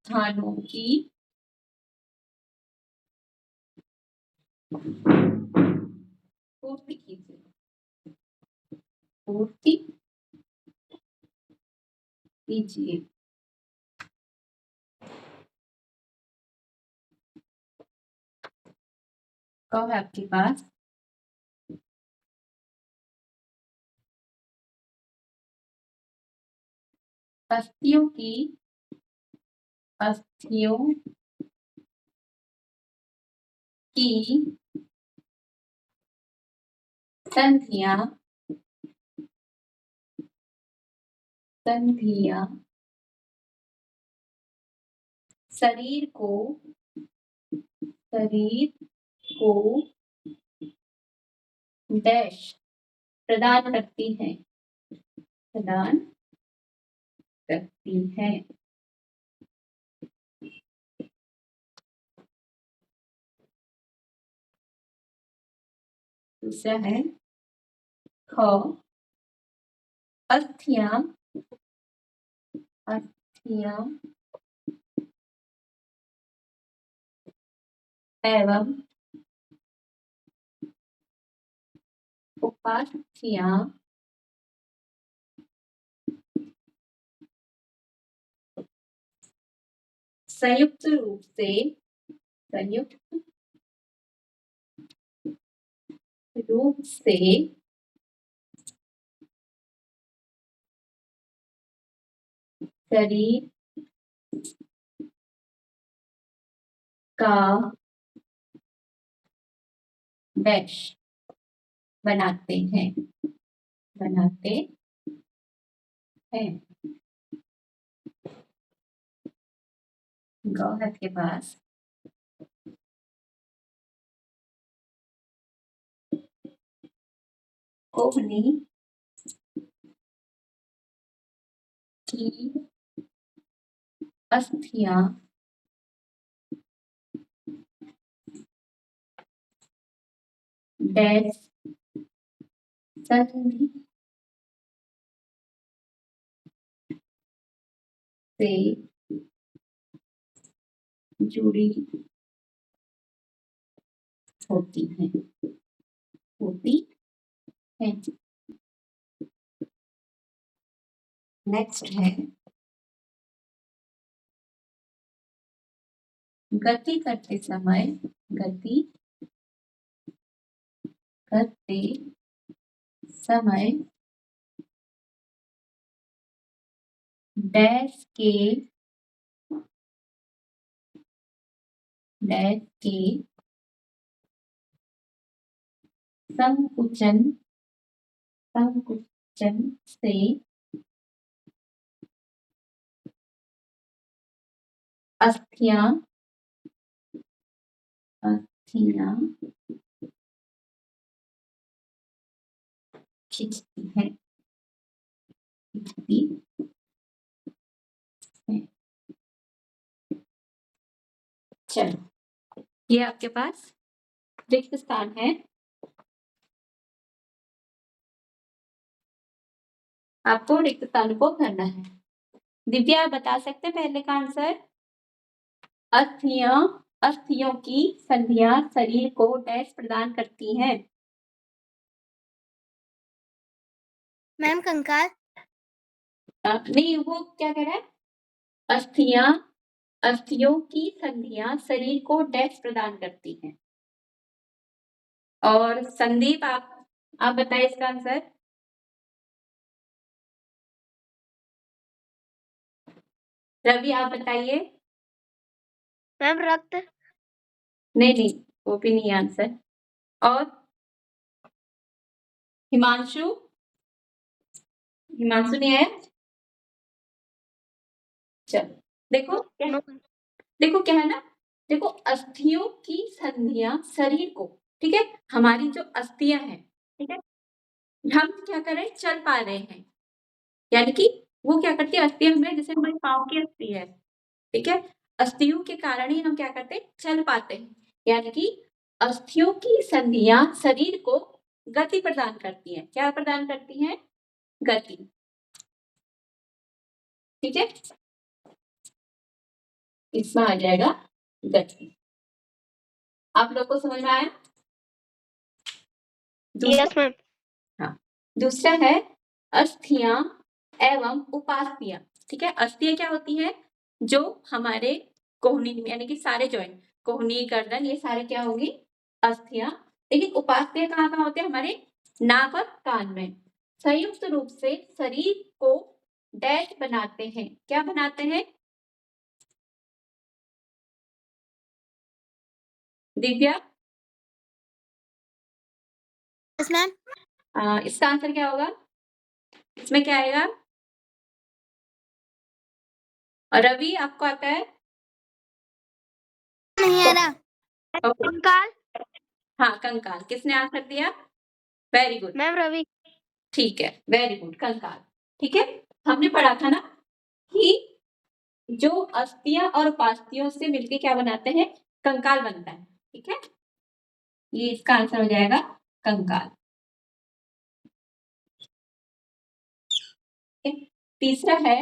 स्थानों की पूर्ति कीजिए, पूर्ति कीजिए। कब है आपके पास? अस्थियों की संधियां शरीर को डैश प्रदान करती हैं, दूसरा है ख अस्थियां एवं उपास्थियां संयुक्त रूप से शरीर का डैश बनाते हैं। गौ है आपके पास। कोहनी की अस्थियां डैश संधि से जुड़ी होती हैं। नेक्स्ट है गति करते समय डैश के संकुचन से अस्थियां खिंचती हैं। चलो, ये आपके पास रिक्त स्थान है। आपको रिक्त स्थान को भरना है। दिव्या, आप बता सकते हैं पहले का आंसर? अस्थियों की संधियां शरीर को डैश प्रदान करती हैं। मैम कंकाल। नहीं, वो क्या कह रहा है? अस्थियों की संधियां शरीर को डैश प्रदान करती हैं। और संदीप, आप बताइए इसका आंसर। रवि, आप बताइए। मैम रक्त। नहीं, वो भी नहीं आंसर। और हिमांशु नहीं आया। चलो, देखो क्या है ना। देखो, अस्थियों की संधियां शरीर को, ठीक है, हमारी जो अस्थियां हैं, ठीक है, हम क्या कर रहे हैं, चल पा रहे हैं। यानी कि वो क्या करती है, अस्थियां हमें, जैसे हमारे पाँव की अस्थि है, ठीक है, अस्थियों के कारण ही हम क्या करते हैं, चल पाते हैं। यानी कि अस्थियों की संधियां शरीर को गति प्रदान करती हैं। क्या प्रदान करती हैं? गति। ठीक है। इसमें आ जाएगा गति। आप लोग को समझ में आया? Yes ma'am. हाँ, दूसरा है अस्थियां एवं उपास्थियां। ठीक है, अस्थियां क्या होती है? जो हमारे कोहनी यानी कि सारे जॉइंट, कोहनी, गर्दन, ये सारे क्या होंगी? अस्थियां। लेकिन उपास्थियां कहाँ कहाँ होते हैं? हमारे नाक और कान में। संयुक्त रूप से शरीर को डैश बनाते हैं। क्या बनाते हैं? Divya, yes ma'am. इसका आंसर क्या होगा? इसमें क्या आएगा? और रवि, आपको आता है? नहीं आ रहा। ओके। कंकाल। हाँ, कंकाल। किसने आंसर दिया? Very good. मैम रवि। ठीक है, वेरी गुड, कंकाल। ठीक है, हमने पढ़ा था ना कि जो अस्थियां और उपास्थियों से मिलके क्या बनाते हैं? कंकाल बनता है। ठीक है, ये इसका आंसर हो जाएगा कंकाल। तीसरा है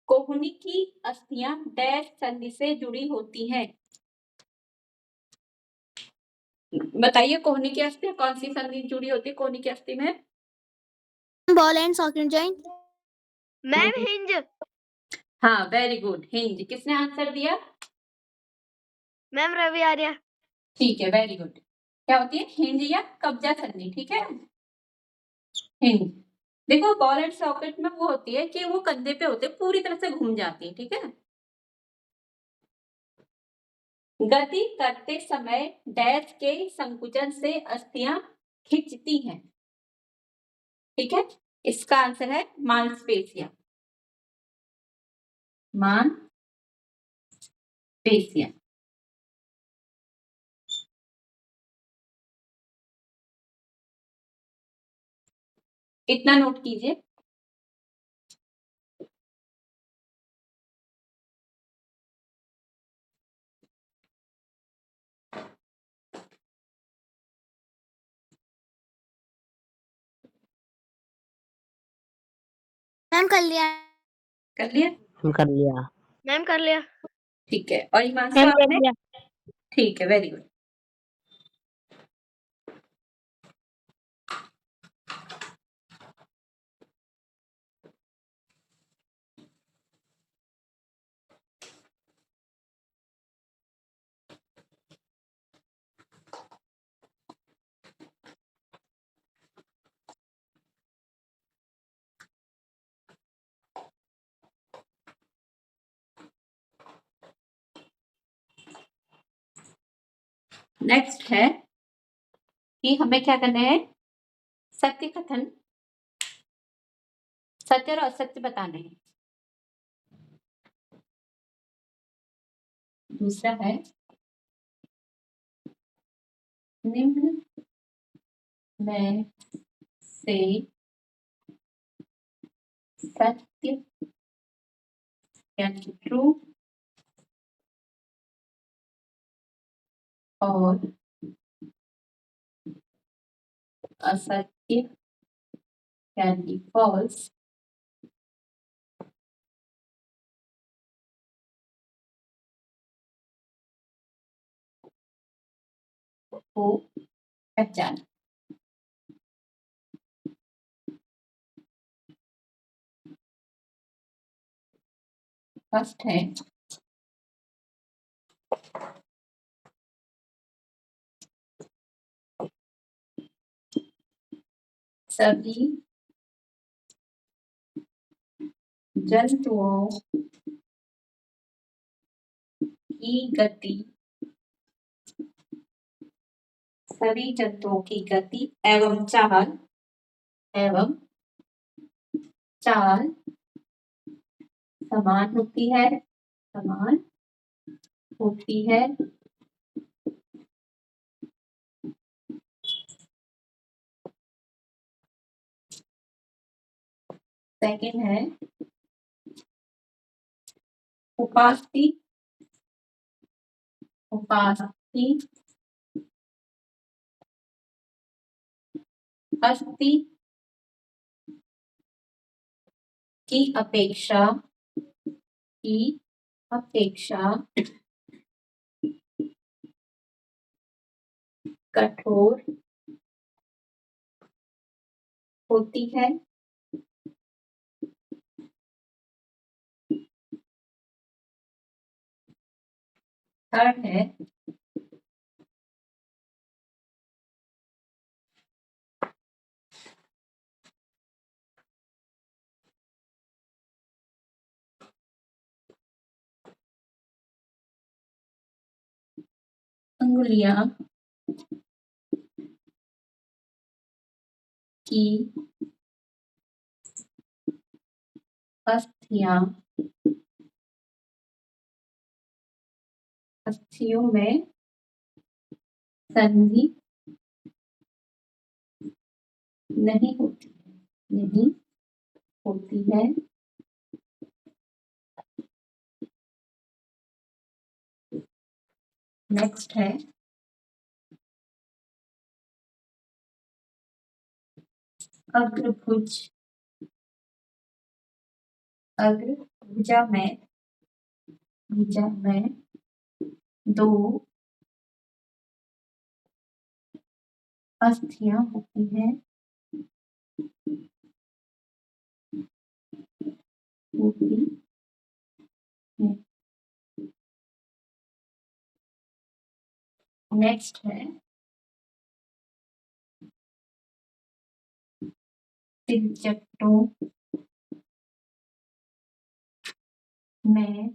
कोहनी की अस्थियां डैश संधि से जुड़ी होती हैं। बताइए, कोहनी की अस्थियां कौन सी संधि जुड़ी होती है कोहनी की अस्थि में? Ball and socket joint. Ma'am hinge. हाँ, वेरी गुड, हिंज। किसने आंसर दिया? मैम रवि आर्या। ठीक है, वेरी गुड। क्या होती है? हिंज या कब्जा संधि। ठीक है, हिंज। देखो, बॉल एंड सॉकेट में वो होती है कि वो कंधे पे होते हैं, पूरी तरह से घूम जाती है। ठीक है, गति करते समय डैश के संकुचन से अस्थियां खिंचती हैं। ठीक है, इसका आंसर है मांसपेशियां। मांसपेशियां। इतना नोट कीजिए। मैम कर लिया। कर लिया? कर लिया। मैम कर लिया। ठीक है, और हिमांशु मैम कर आपने? लिया। ठीक है, वेरी गुड। नेक्स्ट है कि हमें क्या करना है? सत्य कथन, सत्य और असत्य बताने हैं। दूसरा है निम्न में से सत्य यानी ट्रू और असत्य यानी फॉल्स को पहचान। फर्स्ट है सभी जंतुओं की गति, सभी जंतुओं की गति एवं चाल समान होती है, समान होती है। सेकंड है उपास्थि, उपास्थि अस्थि की अपेक्षा अपेक्षा कठोर होती है। थर्ड है अंगुलियां की अस्थियों में संधि नहीं होती है। नेक्स्ट है अग्रभुज भुजा में दो अस्थियां होती हैं। नेक्स्ट है तिलचट्टों में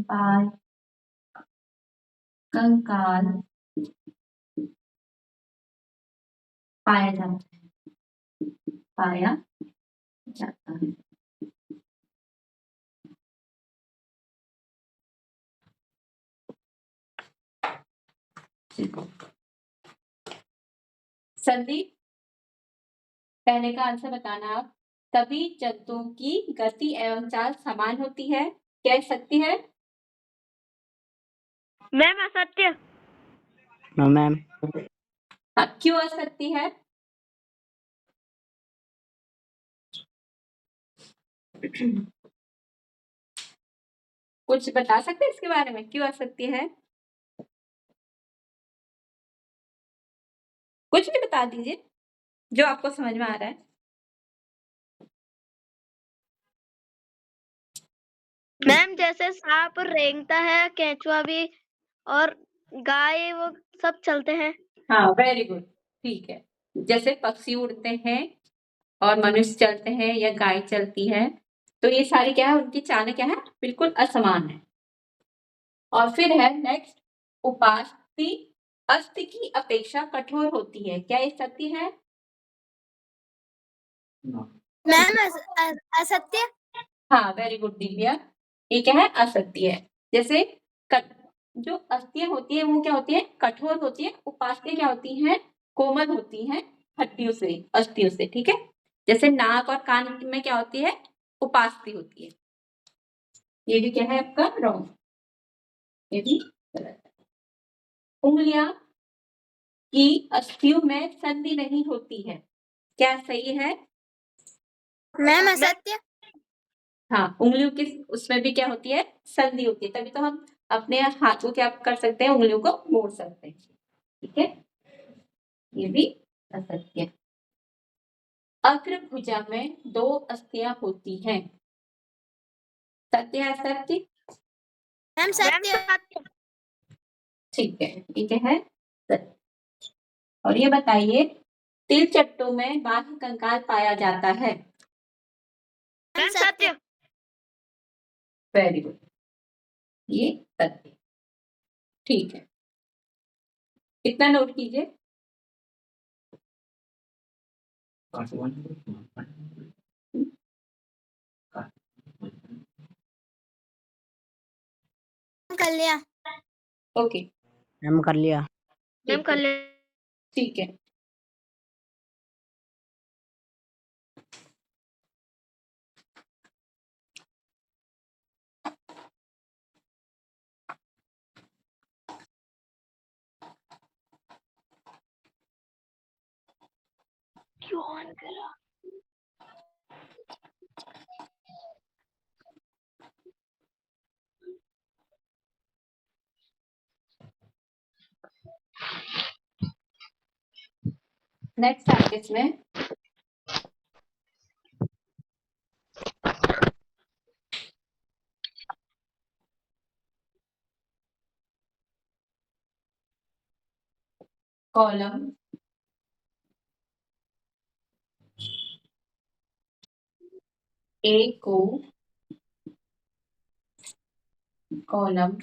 बाल कंकाल पाया जाता है। संधि पहले का आंसर बताना आप। सभी जंतुओं की गति एवं चाल समान होती है। कह सकती है मैम असत्य। No ma'am. क्यों असत्य है? कुछ बता सकते हैं इसके बारे में, क्यों असत्य है? कुछ भी बता दीजिए जो आपको समझ में आ रहा है। मैम जैसे सांप रेंगता है, केंचुआ भी, और गाय, वो सब चलते हैं। हाँ, वेरी गुड, ठीक है। जैसे पक्षी उड़ते हैं और मनुष्य चलते हैं या गाय चलती है, तो ये सारी क्या है, उनकी चालें क्या है, बिल्कुल असमान है। और फिर है नेक्स्ट, उपास्थि अस्थि की अपेक्षा कठोर होती है। क्या ये सत्य है? मैम असत्य। हाँ, वेरी गुड दिव्या, ये क्या है, असत्य है। जैसे जो अस्थियां होती है वो क्या होती है, कठोर होती है। उपास्थि क्या होती है, कोमल होती है हड्डियों से, अस्थियों से, ठीक है। जैसे नाक और कान में क्या होती है, उपास्थि होती है। ये भी क्या है आपका रॉन्ग, ये भी गलत है। उंगलियां की अस्थियों में संधि नहीं होती है। क्या सही है? मैम असत्य। हाँ, उंगलियों की उसमें भी क्या होती है, संधि होती है। तभी तो हम अपने हाथों क्या कर सकते हैं, उंगलियों को मोड़ सकते हैं, ठीक है। ये भी असत्य। अग्रभुजा में दो अस्थियां होती हैं। सत्य है असत्य? मैम सत्य। ठीक है, ठीक है सत्य। और ये बताइए, तिलचट्टों में बाह्य कंकाल पाया जाता है। मैम सत्य। वेरी गुड, ये सत्य, ठीक है। इतना नोट कीजिए। कर लिया। ओके, मैम कर लिया। मैम कर लिया। ठीक है। क्यों ऑन करा? नेक्स्ट है इसमें कॉलम ए को कॉलम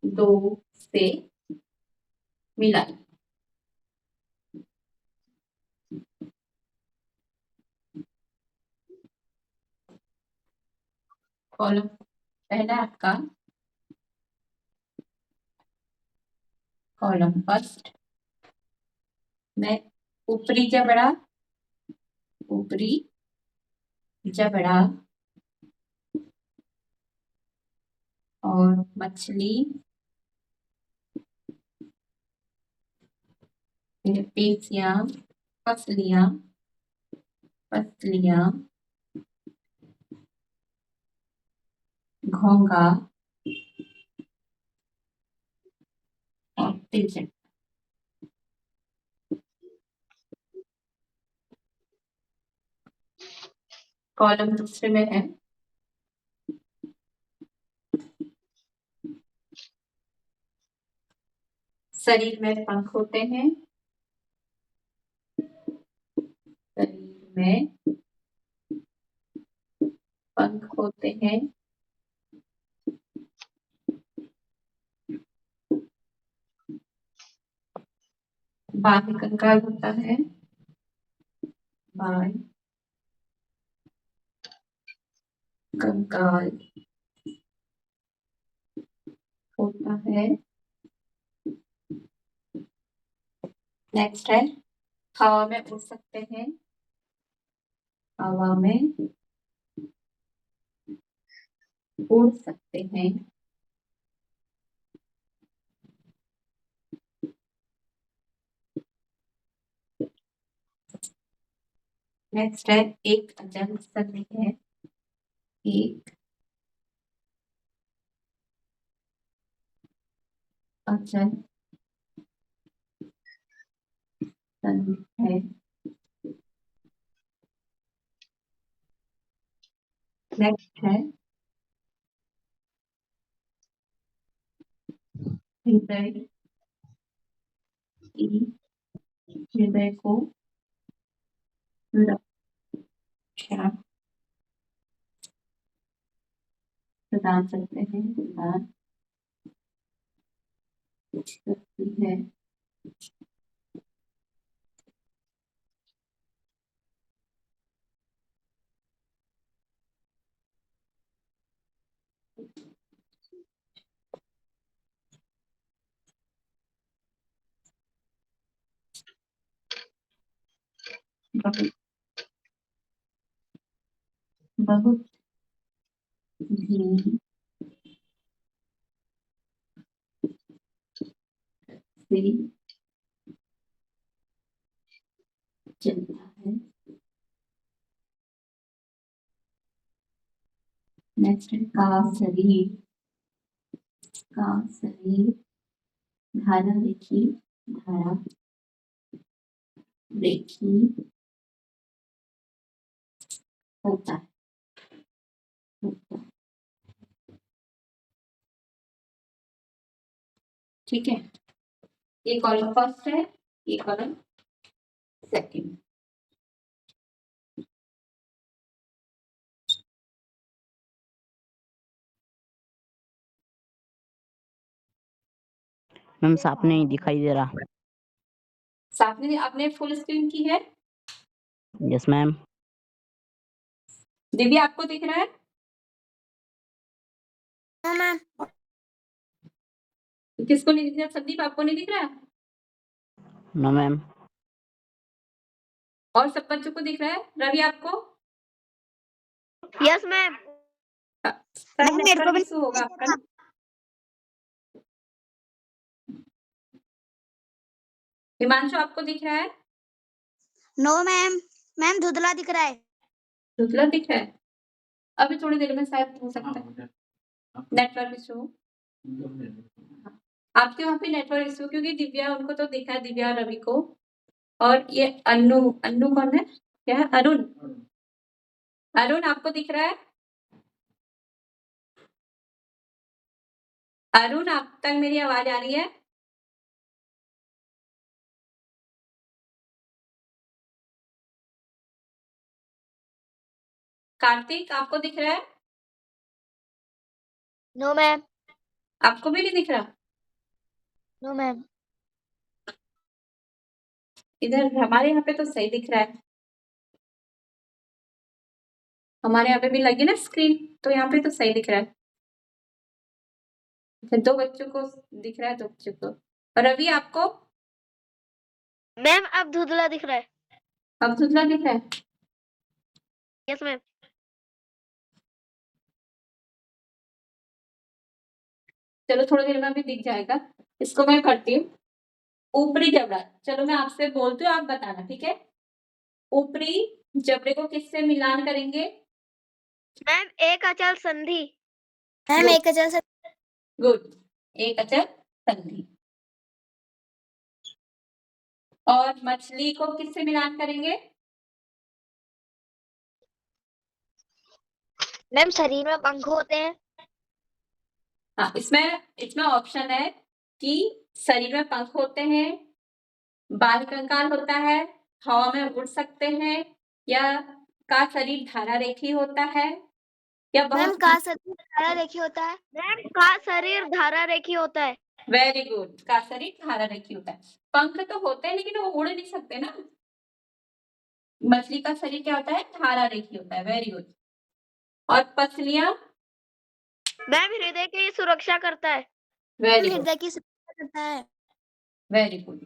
दो से मिलाएं। कॉलम पहला आपका कॉलम फर्स्ट में ऊपरी जबड़ा और मछली पेशियां पसलियां घोंघा और तिलचट। कॉलम दूसरे में है शरीर में पंख होते हैं, शरीर में पंख होते हैं, बाह्य कंकाल होता है, बाह्य कंकाल होता है। नेक्स्ट है हवा में उड़ सकते हैं, हवा में उड़ सकते हैं। नेक्स्ट है एक अचल संधि है, एक अचल संधि है। नेक्स्ट है हृदय हृदय को रक्षा प्रदान करते हैं, प्रदान करती है। बहुत धीमी से चलता है। नेक्स्ट है का शरीर धारा रेखी होता है। ठीक है, ये कॉलम फर्स्ट है, ये कॉलम सेकंड। मैम साफ नहीं दिखाई दे रहा। साफ नहीं, आपने फुल स्क्रीन की है? Yes ma'am. दिव्या आपको दिख रहा है? हाँ मैम। किसको नहीं दिख रहा? संदीप आपको नहीं दिख रहा? No ma'am. और सब बच्चों को दिख रहा है? रवि आपको? Yes ma'am. Sir network issue होगा आपका ना? हिमांशु आपको दिख रहा है? नो मैम, मैम धुंधला दिख रहा है। धुंधला दिख रहा है? अभी थोड़ी देर में शायद हो सकता है नेटवर्क इशू। आपके वहाँ पे नेटवर्क इश्यू, क्योंकि दिव्या उनको तो दिखा है, दिव्या और रवि को। और ये अन्नू कौन है? क्या है? अरुण आपको दिख रहा है? अरुण, आप तक मेरी आवाज आ रही है? कार्तिक आपको दिख रहा है? No ma'am. आपको भी नहीं दिख रहा? No ma'am. इधर हमारे यहाँ पे तो सही दिख रहा है। हमारे यहाँ पे भी लगी ना स्क्रीन, तो यहाँ पे तो सही दिख रहा है। अच्छा, 2 बच्चों को दिख रहा है, 2 बच्चों को। और रवि आपको? मैम अब धुंधला दिख रहा है। अब धुंधला दिख रहा है? Yes ma'am. चलो थोड़ी देर में भी दिख जाएगा। इसको मैं करती हूँ। ऊपरी जबड़ा, चलो मैं आपसे बोलती हूँ, आप बताना, ठीक है? ऊपरी जबड़े को किससे मिलान करेंगे? मैम एक अचल संधि। मैम एक अचल संधि। गुड, एक अचल संधि। और मछली को किससे मिलान करेंगे? मैम शरीर में पंख होते हैं। हाँ, इसमें ऑप्शन है कि शरीर में पंख होते हैं, बाह्य कंकाल होता है, हवा में उड़ सकते हैं, या का शरीर धारा रेखी होता है, या मैम बहुत। का शरीर धारा रेखी होता है। मैम का शरीर धारा रेखी होता है। वेरी गुड, का शरीर धारा रेखी होता है। पंख तो होते हैं लेकिन वो उड़ नहीं सकते ना। मछली का शरीर क्या होता है? धारा रेखी होता है। Very good. और पसलियां? मैम हृदय की सुरक्षा करता है। वेरी गुड, हृदय की सुरक्षा करता है। Very good.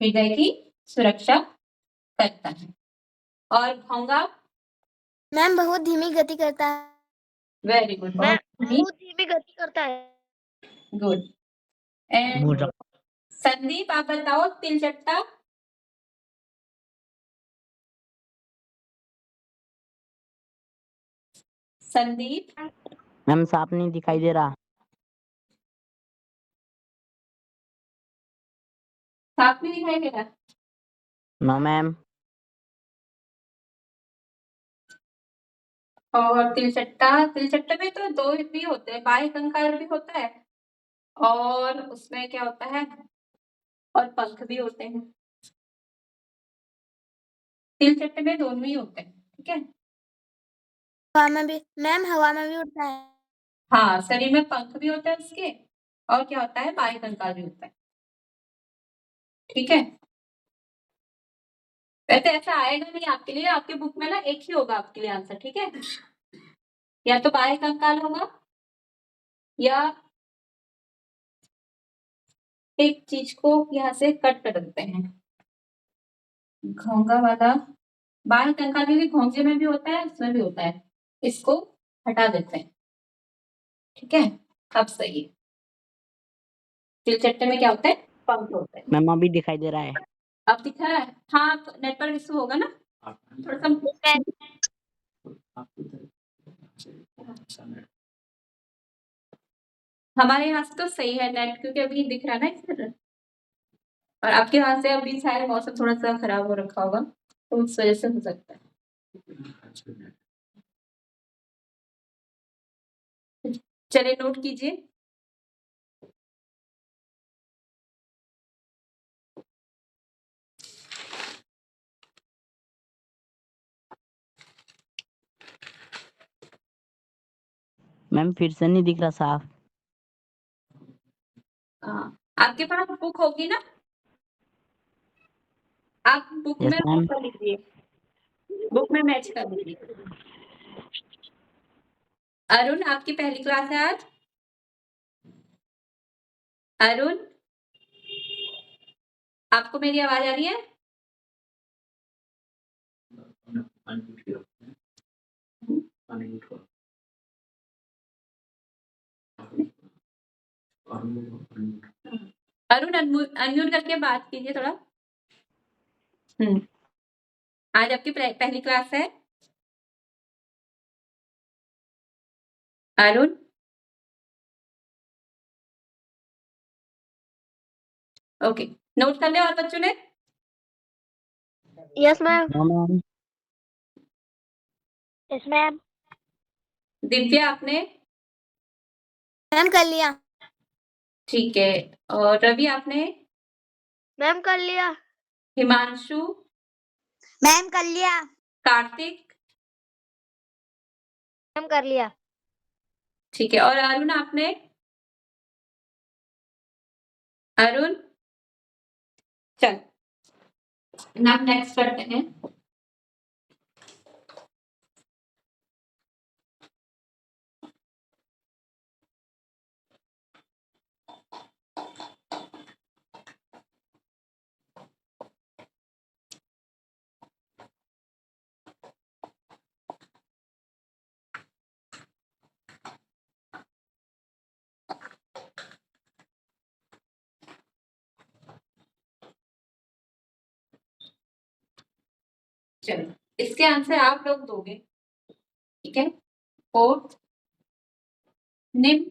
हृदय की सुरक्षा करता है। और घोंगा? मैम बहुत धीमी गति करता है। वेरी गुड, मैम बहुत बहुत धीमी गति करता है। गुड। एंड संदीप आप बताओ, तिलचट्टा? संदीप? मैम साफ नहीं दिखाई दे रहा। साफ नहीं दिखाई दे रहा? No ma'am. और तिलचट्टा में तो 2 भी होते हैं, बाह्य कंकाल भी होता है और उसमें क्या होता है, और पंख भी होते हैं। तिलचट्टे में दोनों ही होते हैं, ठीक है? हवा में भी मैम, हवा में भी उड़ता है। हाँ, शरीर में पंख भी होता है उसके, और क्या होता है, बाह्य कंकाल भी होता है, ठीक है? वैसे ऐसा आएगा नहीं आपके लिए, आपके बुक में ना एक ही होगा आपके लिए आंसर, ठीक है? या तो बाह्य कंकाल होगा, या एक चीज को यहाँ से कट कर देते हैं, घोंगा वाला बाह्य कंकाल, क्योंकि घोंगे में भी होता है, उसमें भी होता है, इसको हटा देते हैं, ठीक है? अब सही है। तिलचट्टे में क्या होता है? पंख होते हैं। मैम अभी दिखाई दे रहा है। अब दिख रहा है? हाँ, नेटवर्क इशू होगा ना थोड़ा सा। हमारे यहाँ से तो सही है नेट, क्योंकि अभी दिख रहा है ना इधर, और आपके यहाँ से अभी शायद मौसम थोड़ा सा खराब हो रखा होगा, तो उस वजह से हो सकता है। चलिए नोट कीजिए। मैम फिर से नहीं दिख रहा साफ। आपके पास बुक होगी ना, आप बुक यस में वो मैम। कर लीजिए, बुक में मैच कर लीजिए। अरुण, आपकी पहली क्लास है आज? अरुण, आपको मेरी आवाज आ रही है? अरुण, अनम्यूट करके बात कीजिए थोड़ा। आज आपकी पहली क्लास है? अरुण? ओके, नोट कर लिया और बच्चों ने? Yes ma'am. No ma'am. Yes ma'am. Divya आपने? मैम कर लिया। ठीक है, और रवि आपने? मैम कर लिया। हिमांशु? मैम कर लिया। कार्तिक? मैम कर लिया। ठीक है, और अरुण आपने? अरुण? चल, नाम नेक्स्ट करते हैं। चलो, इसके आंसर आप लोग दोगे, ठीक है? और निम्न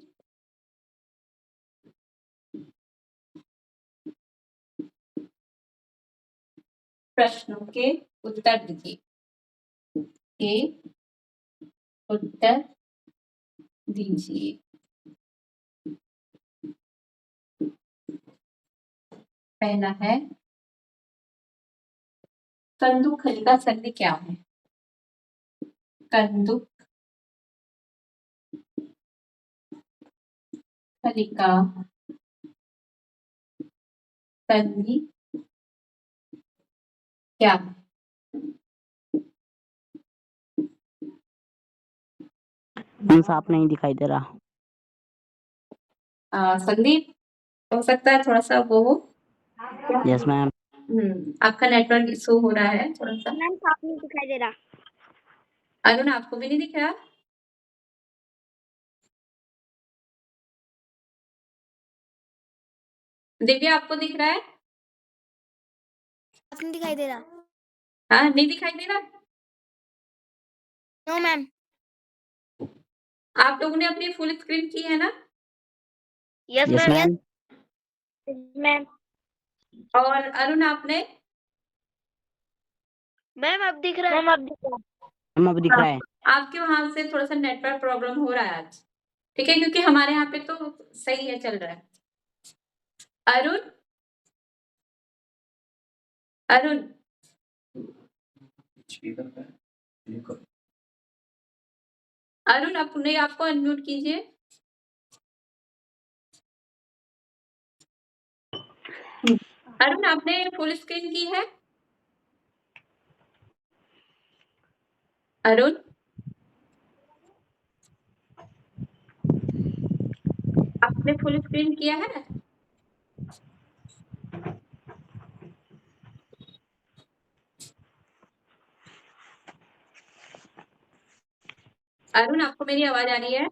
प्रश्नों के उत्तर दीजिए। के उत्तर दीजिए। पहला है, कंदुक खलिका संधि क्या है? कंदुक खलिका संधि क्या है? मैम साफ नहीं दिखाई दे रहा। संदीप, हो सकता है थोड़ा सा वो हो। Yes ma'am. आपका नेटवर्क इशू हो रहा है थोड़ा सा। मैम साफ नहीं दिखाई दे रहा। अरुण आपको भी नहीं दिख रहा? दिव्या आपको दिख रहा है? साफ नहीं दिखाई दे रहा। हाँ, नहीं दिखाई दे रहा? No ma'am. आप लोगों ने अपनी फुल स्क्रीन की है ना? Yes yes ma'am. Ma'am. Ma'am. और अरुण आपने? मैम अब दिख रहा है। मैम अब दिख रहा है। मैम अब दिख रहा है। आपके वहां से थोड़ा सा नेटवर्क प्रॉब्लम हो रहा है आज, ठीक है? क्योंकि हमारे यहाँ पे तो सही है, चल रहा है। अरुण? अरुण? अरुण अपने आपको अनम्यूट कीजिए। अरुण आपने फुल स्क्रीन की है? अरुण? आपने फुल स्क्रीन किया है? अरुण आपको मेरी आवाज आ रही है?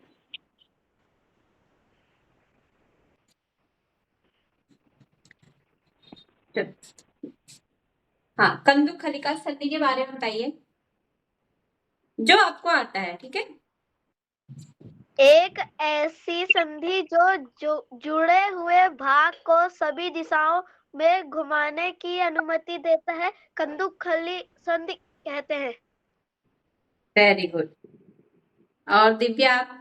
हाँ, कंदुक खलिका संधि के बारे में बताइए, जो आपको आता है, ठीक है? एक ऐसी संधि जो जुड़े हुए भाग को सभी दिशाओं में घुमाने की अनुमति देता है, कंदुक खली संधि कहते हैं। Very good. और दिव्या आप?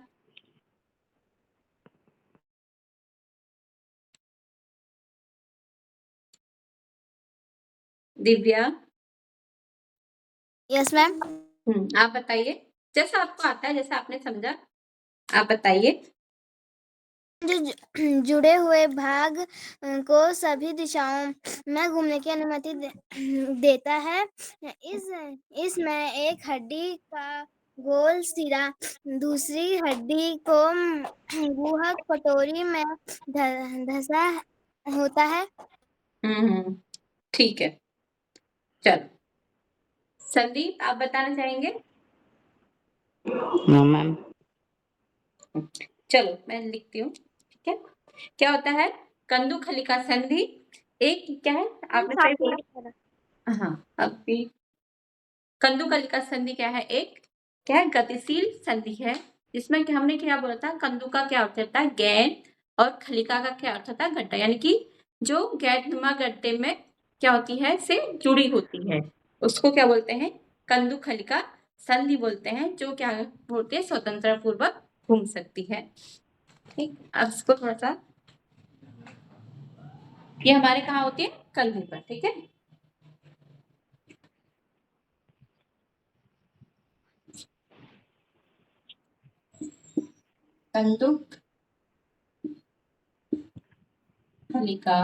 दिव्या? Yes ma'am. आप बताइए, जैसा आपको आता है, जैसा आपने समझा, आप बताइए। जो जुड़े हुए भाग को सभी दिशाओं में घूमने की अनुमति देता है। इसमें एक हड्डी का गोल सिरा दूसरी हड्डी को गुहक कटोरी में धंसा होता है। ठीक है, चलो। संदीप आप बताना चाहेंगे? No ma'am. चलो मैं लिखती हूँ, ठीक है? क्या होता है? कंदुक खलिका संधि एक क्या है? आपने सही बोला। हाँ, अभी कंदुक खलिका संधि क्या है? एक क्या है? गतिशील संधि है, जिसमें कि हमने क्या बोला था? कंदुक का क्या अर्थ होता है? गेंद, और खलिका का क्या अर्थ होता है? गड्ढा। यानी कि जो गैरनुमा गड्ढे में क्या होती है, से जुड़ी होती है, उसको क्या बोलते हैं, कंदुखलिका संधि बोलते हैं, जो क्या बोलते हैं, स्वतंत्रता पूर्वक घूम सकती है। ठीक, अब इसको थोड़ा सा, ये हमारे कहाँ होती है, कंधे पर। ठीक है, कंदुक खलिका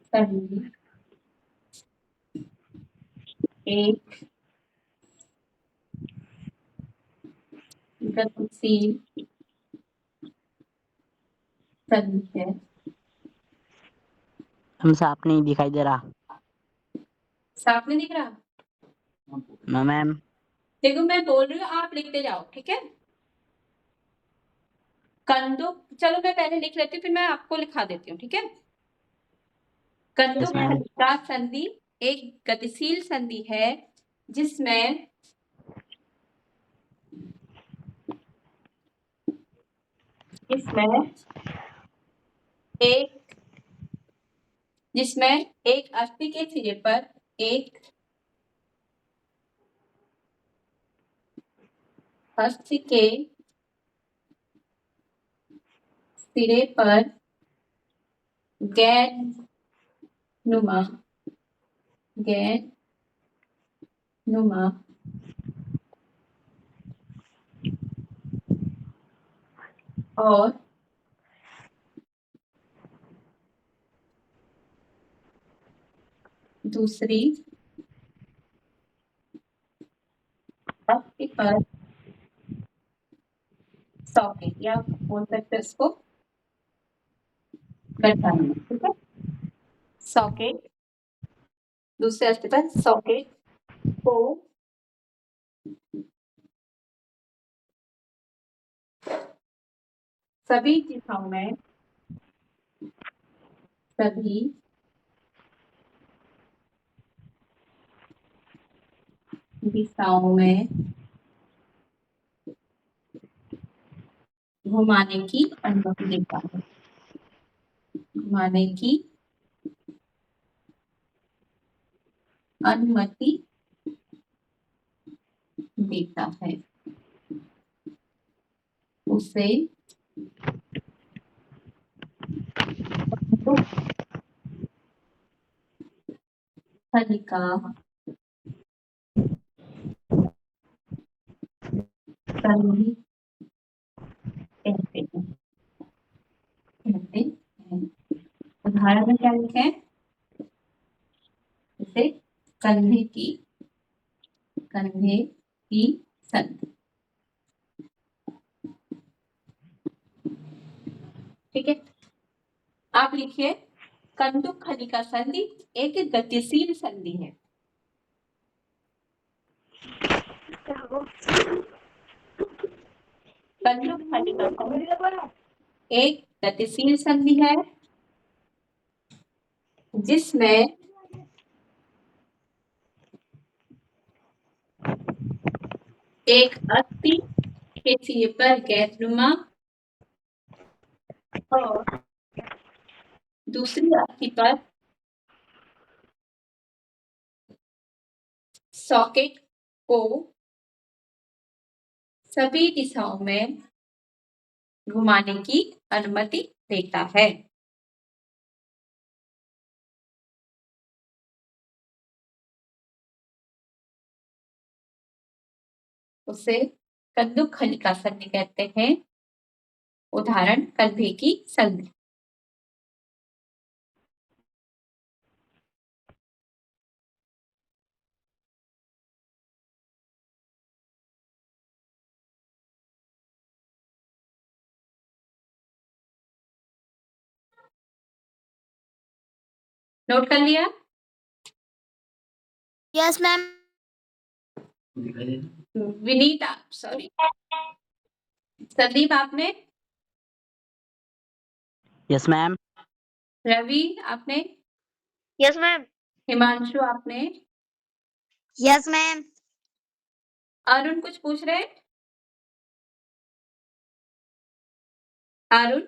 संधि एक गतिशील संधि है। हम साफ नहीं दिखाई दे रहा। साफ नहीं दिख रहा? No ma'am. देखो मैं बोल रही हूँ, आप लिखते जाओ। ठीक है, कंदुक, चलो मैं पहले लिख लेती हूँ, फिर मैं आपको लिखा देती हूँ। ठीक है, कंदुक Yes, ma'am. खलिका संधि एक गतिशील संधि है जिसमें एक जिसमें एक अस्थि के सिरे पर एक अस्थि के सिरे पर गैर नुमा और दूसरी अस्थि पर सॉकेट, या बोल सकते हैं इसको गड्ढा। ठीक है, सॉकेट, दूसरे अस्थि पर सॉकेट को सभी दिशाओं में घुमाने की अनुमति देता है। घुमाने की अनुमति देता है, उसे खलिका संधि कहते हैं। उदाहरण में क्या लिखे हैं, जैसे कंधे की संधि। ठीक है, आप लिखिए, कंदुक खलिका संधि एक गतिशील संधि है। कंदुक खलिका संधि एक गतिशील संधि है जिसमें एक अस्थि के सिरे पर गैरनुमा और दूसरी अस्थि पर सॉकेट को सभी दिशाओं में घुमाने की अनुमति देता है। उसे कंदुक खलिका संधि कहते हैं। उदाहरण, कंधे की संधि। नोट कर लिया? Yes ma'am. Vinita, sorry, Sandeep आपने? Yes, ma'am. रवि आपने? Yes ma'am. हिमांशु आपने? Yes ma'am. अरुण कुछ पूछ रहे हैं? अरुण?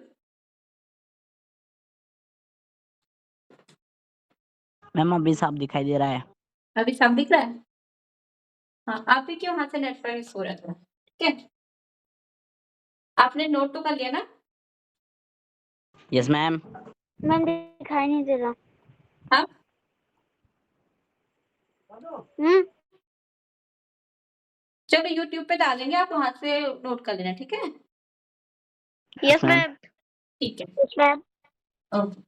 मैम अभी साफ दिखाई दे रहा है। अभी साफ दिख रहा है? हाँ, आपके क्यों हाथ से नेटवर्क इशू हो रहा था? ठीक है, आपने नोट तो कर लिया ना? Yes ma'am. मैम दिखाई नहीं दे रहा। हाँ, चलो यूट्यूब पे डालेंगे, आप वहां से नोट कर लेना, ठीक है? Yes ma'am. ठीक है, यस मैम। ओके।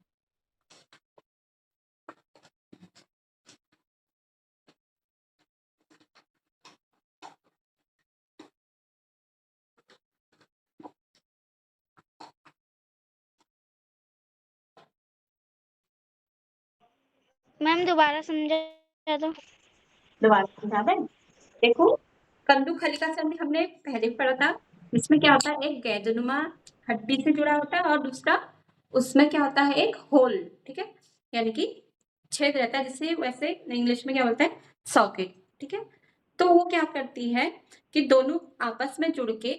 मैम दोबारा समझा दो। दोबारा समझा दें? देखो, कंदुकखलिका संधि हमने पहले पढ़ा था। इसमें क्या होता है, एक गेंदनुमा हड्डी से जुड़ा होता है और दूसरा उसमें क्या होता है, एक होल, ठीक है, यानी कि छेद रहता है, जिसे वैसे इंग्लिश में क्या बोलते हैं, सॉकेट, ठीक है। तो वो क्या करती है कि दोनों आपस में जुड़ के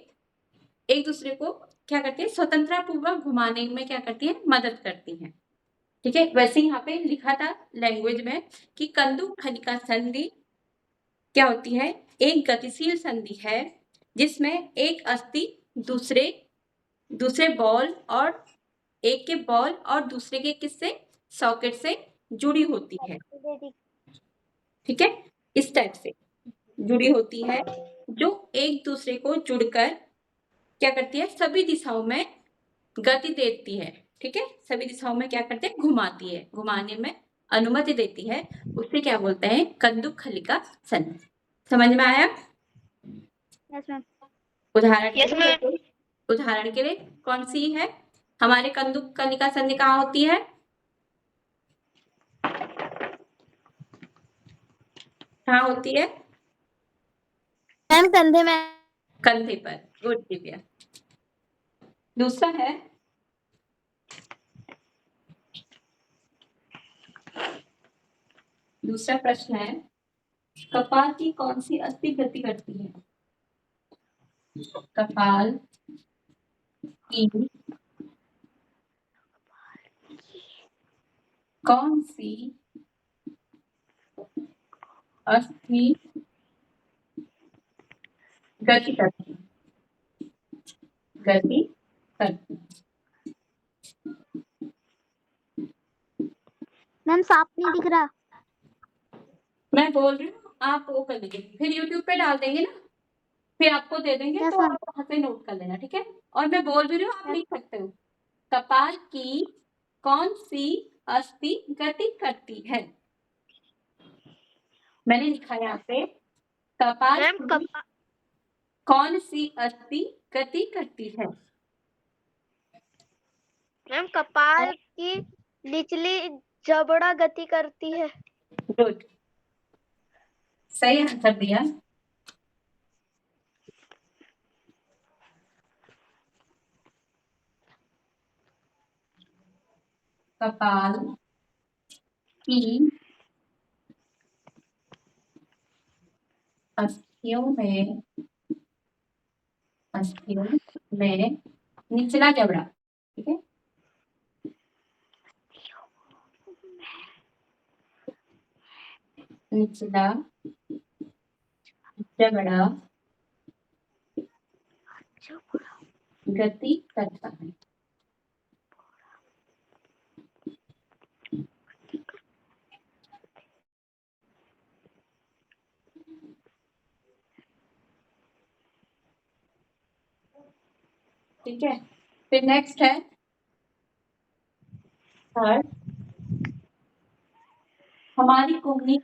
एक दूसरे को क्या करती है, स्वतंत्रता पूर्वक घुमाने में क्या करती है, मदद करती है, ठीक है। वैसे यहाँ पे लिखा था लैंग्वेज में कि कंदुकखलिका संधि क्या होती है, एक गतिशील संधि है जिसमें एक अस्थि दूसरे बॉल और एक के बॉल और दूसरे के किससे, सॉकेट से जुड़ी होती है, ठीक है, इस टाइप से जुड़ी होती है, जो एक दूसरे को जुड़कर क्या करती है, सभी दिशाओं में गति देती है, ठीक है, सभी दिशाओं में क्या करते हैं, घुमाती है, घुमाने में अनुमति देती है, उसे क्या बोलते हैं, कंदुकखलिका संधि। समझ में आया? Yes ma'am. उदाहरण के लिए कौन सी है, हमारे कंदुकखलिका संधि कहाँ होती है, कहाँ होती है? मैम कंधे में। कंधे पर। गुड दिव्या। दूसरा है, दूसरा प्रश्न है, कपाल की कौन सी अस्थि गति करती है? कपाल की कौन सी अस्थि गति करती है? गति करती है। मैम साफ नहीं दिख रहा। मैं बोल रही हूँ, आप वो कर लीजिए, फिर यूट्यूब पे डाल देंगे ना, फिर आपको दे देंगे, Yes, तो ma'am. आप वहां से नोट कर लेना, ठीक है। और मैं बोल भी रही हूँ, आप लिख सकते हो, कपाल की कौन सी अस्थि गति करती है? मैंने लिखा है यहाँ पे, कपाल मैम की कौन सी अस्थि गति करती है? मैम कपाल की निचली जबड़ा गति करती है। गुड, सही आंसर दिया। कपाल की अस्थियों में निचला जबड़ा, ठीक है, निचला जबड़ा गति करता है। ठीक है, फिर नेक्स्ट है थर्ड, हमारी कुंडली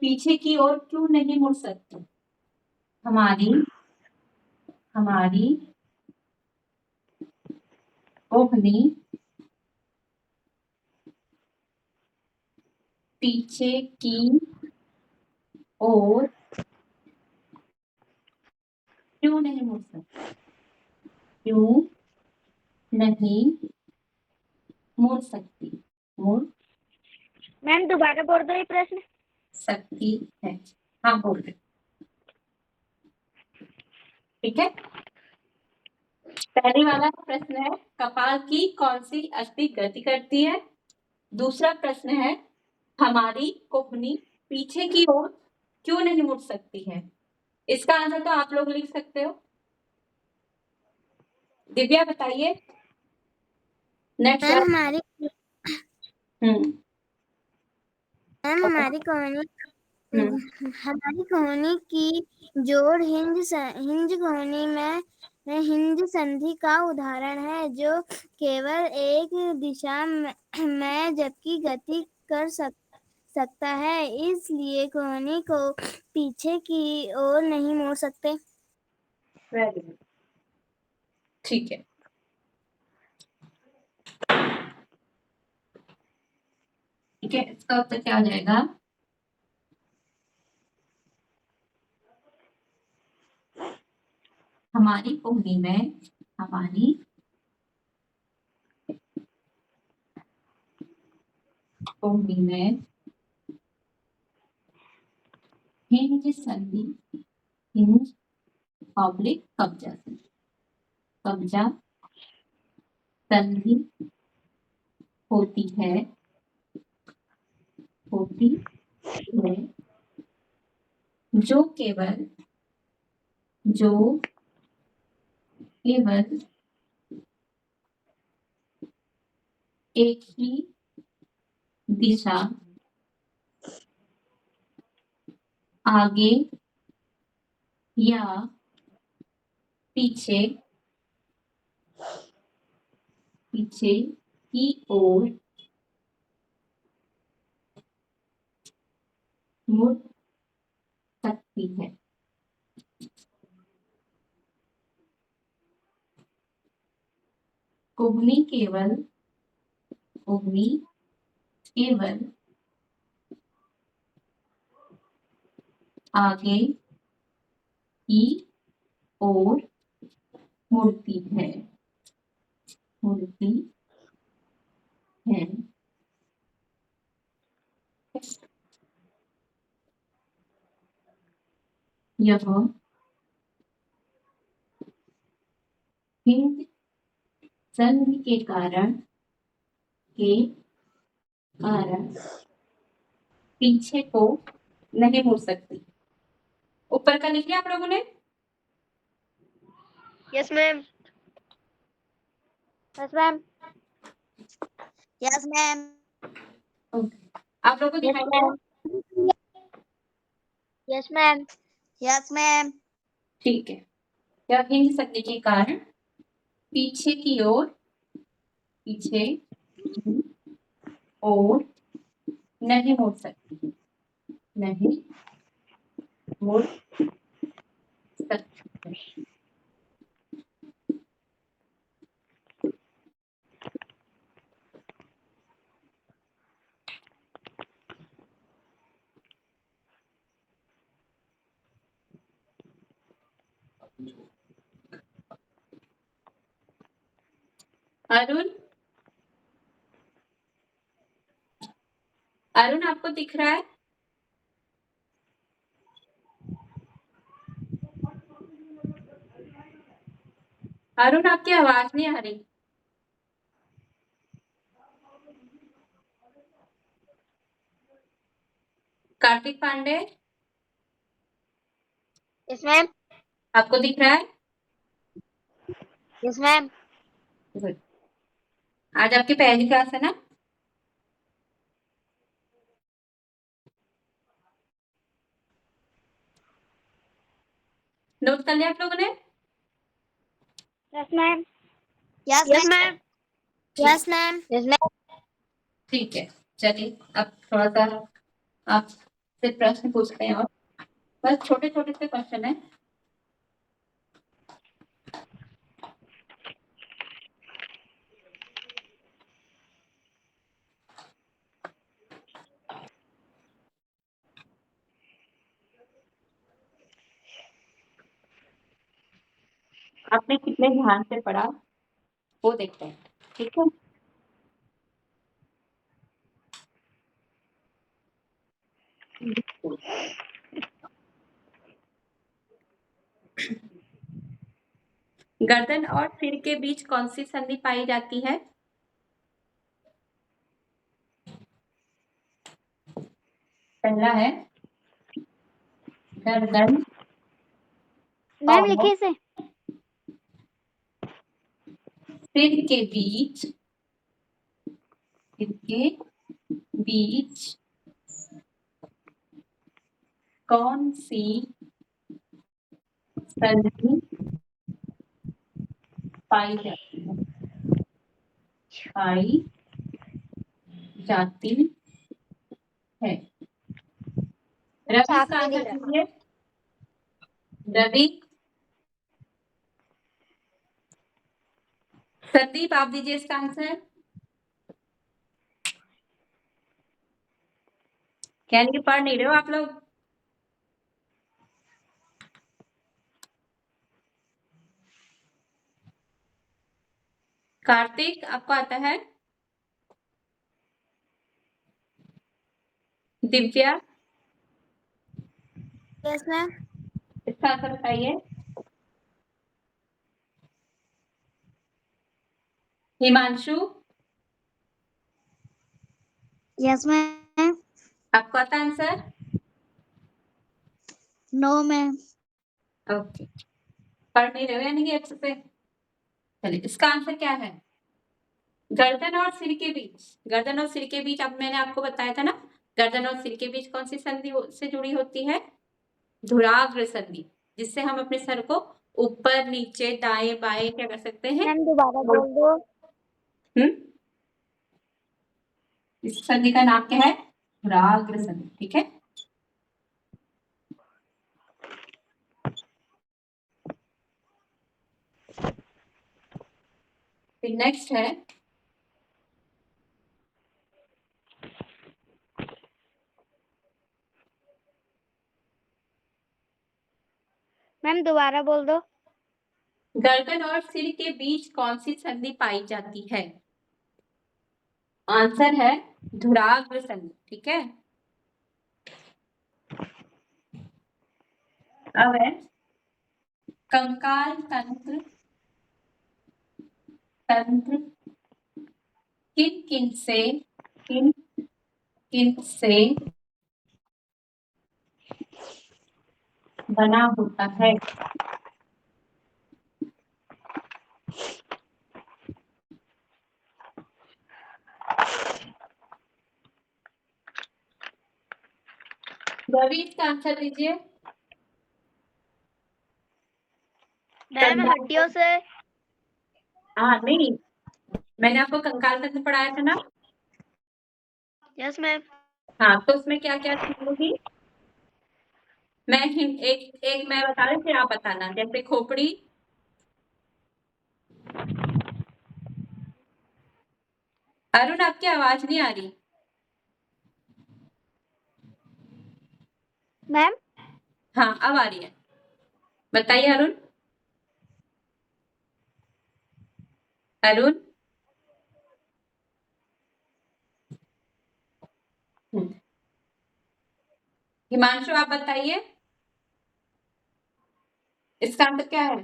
पीछे की ओर क्यों नहीं मुड़ सकती? हमारी कोहनी पीछे की ओर क्यों नहीं मुड़ सकती? क्यों नहीं मुड़ सकती? मुड़ मैम दोबारा बोल दो ये प्रश्न। सकती है। हाँ, बोल रहे, ठीक है। पहले वाला प्रश्न है, कपाल की कौन सी अस्थि गति करती है? दूसरा प्रश्न है, हमारी कोहनी पीछे की ओर क्यों नहीं मुड़ सकती है? इसका आंसर तो आप लोग लिख सकते हो। दिव्या बताइए। नेक्स्ट। मैम हमारी हम्म मैम हमारी कहानी हमारी कहानी की जोड़ हिंज कहानी में हिंज संधि का उदाहरण है, जो केवल एक दिशा में जबकि गति कर सकता है, इसलिए कहानी को पीछे की ओर नहीं मोड़ सकते। वेरी गुड, ठीक है। ठीक है, इसका उत्तर क्या हो जाएगा? हमारी कोहनी में हिंज संधि, हिंज ऑब्लिक कब्जा संधि होती है जो केवल एक ही दिशा आगे या पीछे की ओर मुड़ सकती है। कोहनी केवल आगे की ओर मुड़ती है। यह हिंद संधि के कारण पीछे को नहीं मुड़ सकती। ऊपर का लिख लिया आप लोगों ने? Yes ma'am. Yes ma'am. Yes ma'am. आप लोगों को दिखाई दे रहा है? Yes ma'am. Yes ma'am. ठीक है। यह हिंद संधि के कारण पीछे की ओर नहीं मुड़ सकती। अरुण आपको दिख रहा है? अरुण आपकी आवाज नहीं आ रही। Kartik Pandey yes ma'am. आपको दिख रहा है? Yes ma'am. गुड। आज आपकी पहली क्लास है ना? नोट कर लिया आप लोगों ने? Yes ma'am. Yes yes ma'am. Yes ma'am. Yes ma'am. ठीक है, चलिए अब थोड़ा सा आपसे प्रश्न पूछते हैं और बस छोटे छोटे से क्वेश्चन है। आपने कितने ध्यान से पढ़ा वो देखते हैं, ठीक है? गर्दन और सिर के बीच कौन सी संधि पाई जाती है? पहला है गर्दन मैम और लिखिए इसे। सिर के बीच कौन सी संधि पाई जाती है। रवि साफ इसका नहीं आंसर दिख रहा। दीजिए। रवि, संदीप आप दीजिए इसका आंसर। यानी कि पढ़ नहीं रहे हो आप लोग। कार्तिक आपको आता है? Divya, yes ma'am. इसका आंसर बताइए। Himanshu, yes ma'am. आपको आता आंसर? No ma'am. ओके, पढ़ नहीं रहे हो यानी कि अच्छे से। चलिए, इसका आंसर क्या है? गर्दन और सिर के बीच। गर्दन और सिर के बीच, अब मैंने आपको बताया था ना, गर्दन और सिर के बीच कौन सी संधि से जुड़ी होती है? धुराग्र संधि, जिससे हम अपने सर को ऊपर नीचे दाएं बाएं क्या कर सकते हैं? मैम दोबारा बोल दो। इस संधि का नाम क्या है? धुराग्र संधि। ठीक है, फिर नेक्स्ट है मैम दोबारा बोल दो। गर्दन और सिर के बीच कौन सी संधि पाई जाती है? आंसर है धुराग्र संधि। ठीक है, अब है कंकाल तंत्र किन किन से बना होता है? रवि, इसका आंसर दीजिए। मैम हड्डियों से। हाँ नहीं, मैंने आपको कंकाल तंत्र पढ़ाया था ना। Yes ma'am. हाँ, तो उसमें क्या क्या चीज होगी? मैं एक एक मैं बता रही, फिर आप बताना। जैसे खोपड़ी, अरुण आपकी आवाज नहीं आ रही। मैम हाँ, अब आ रही है, बताइए अरुण। अरुण, हिमांशु आप बताइए, इसका आंसर क्या है?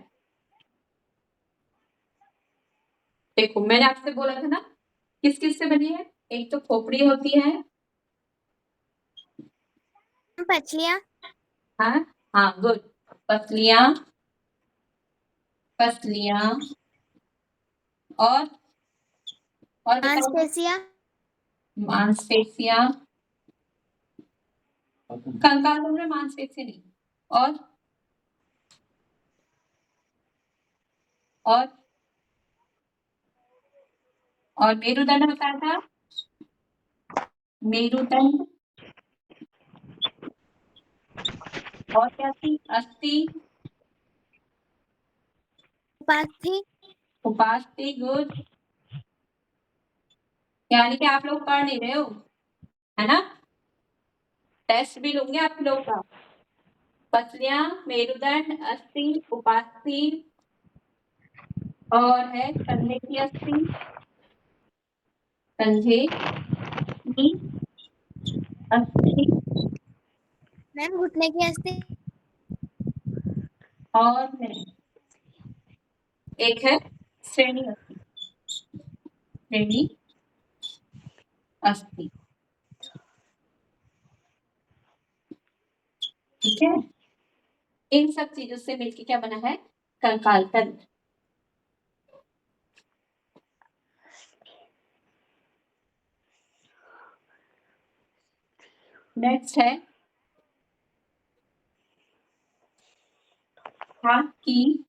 देखो, मैंने आपसे बोला था ना, किस किस से बनी है? एक तो खोपड़ी होती है। पछलियाँ। हाँ हाँ, गुड। पसलियां, और बताओ। मांसपेशियाँ। मांसपेशियां, कंकाल में मांसपेशियां नहीं। और मेरुदंड बताया था। मेरुदंड, और क्या थी? अस्थि, उपास्थि। उपास्थि, गुड। यानी कि आप लोग पढ़ नहीं रहे हो, है ना? टेस्ट भी लूंगे आप लोग का। पसलियां, मेरुदंड, अस्थि, उपास्थि, और है कंधे की अस्थि, कंधे की अस्थि, मैम घुटने की अस्थि। और है एक है श्रेणी अस्थि। श्रेणी अस्थि। ठीक है, इन सब चीजों से मिलकर क्या बना है, कंकाल तंत्र। नेक्स्ट है हाथ की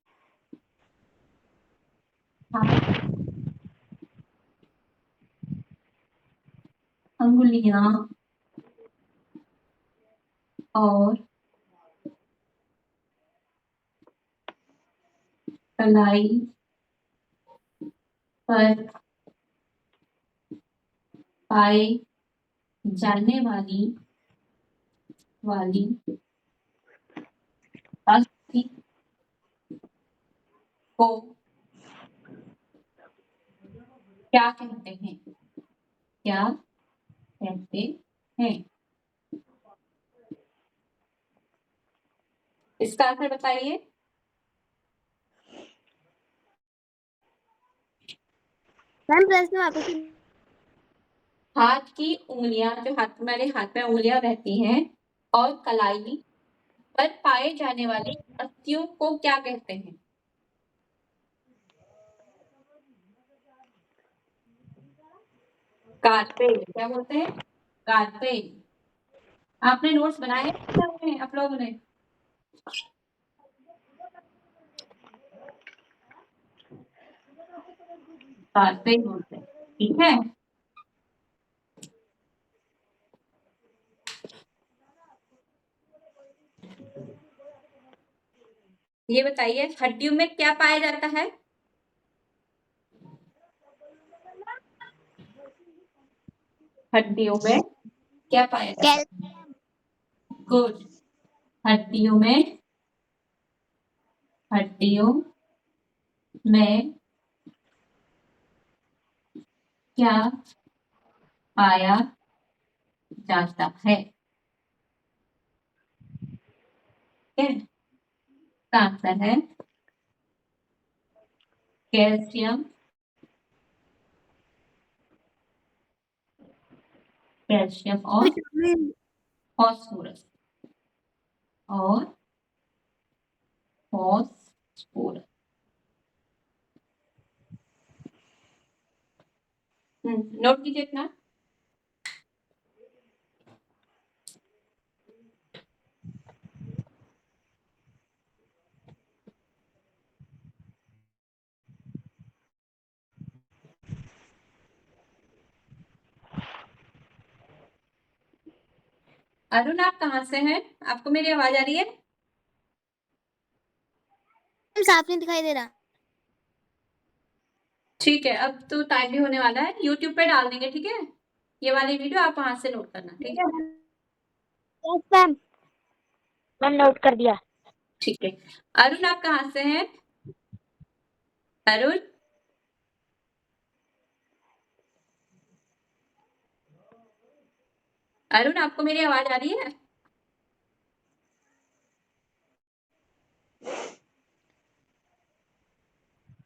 अंगुलियां और कलाई पर पाए जाने वाली अस्थि को क्या कहते हैं, क्या कहते हैं? इसका आंसर बताइए। मैम प्रश्न वापस हाथ की उंगलियां, जो हाथ हमारे हाथ में उंगलियां रहती हैं, और कलाई पर पाए जाने वाली अस्थियों को क्या कहते हैं? कार्पेल। क्या बोलते हैं? कार्पेल। आपने नोट्स बनाए हैं आप लोगों ने? कार्पेल बोलते हैं, ठीक है। ये बताइए हड्डियों में क्या पाया जाता है? हड्डियों में क्या पाया जाता है? गुड। हड्डियों में क्या पाया जाता है? ठीक है, इसका आंसर है कैल्शियम, और फॉस्फोरस, और फॉस्फोरस। नोट कीजिए इतना। अरुण आप कहाँ से हैं? आपको मेरी आवाज आ रही है? साफ नहीं दिखाई दे रहा। ठीक है, अब तो टाइम भी होने वाला है, यूट्यूब पे डाल देंगे, ठीक है। ये वाली वीडियो आप वहां से नोट करना, ठीक है। यस मैम, मैंने नोट कर दिया। ठीक है, अरुण आप कहाँ से हैं? अरुण, अरुण आपको मेरी आवाज आ रही है?